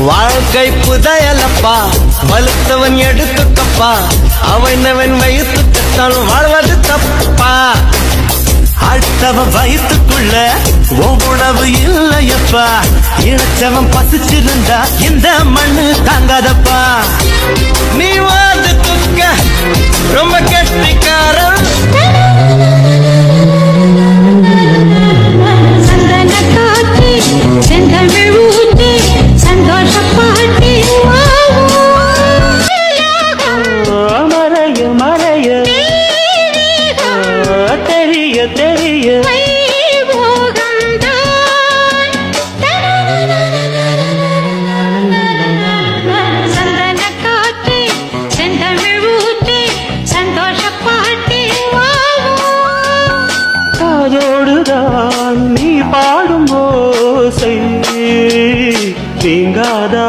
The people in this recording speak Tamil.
வாழ்க்கை புதையலப்பா வலுத்தவன் எடுத்துக்கப்பா அவனவன் வயிற்று கட்டால் வாழ்வது தப்பா அடுத்தவன் வயிற்றுக்குள்ள உணவு இல்லையப்பா இழைச்சவன் பசிச்சிருந்தா இந்த மண்ணு தாங்காதப்பா நீ வாது துக்க ரொம்ப கெட்டிக்காரன் நீ பாடும் ஓசை நீங்காதா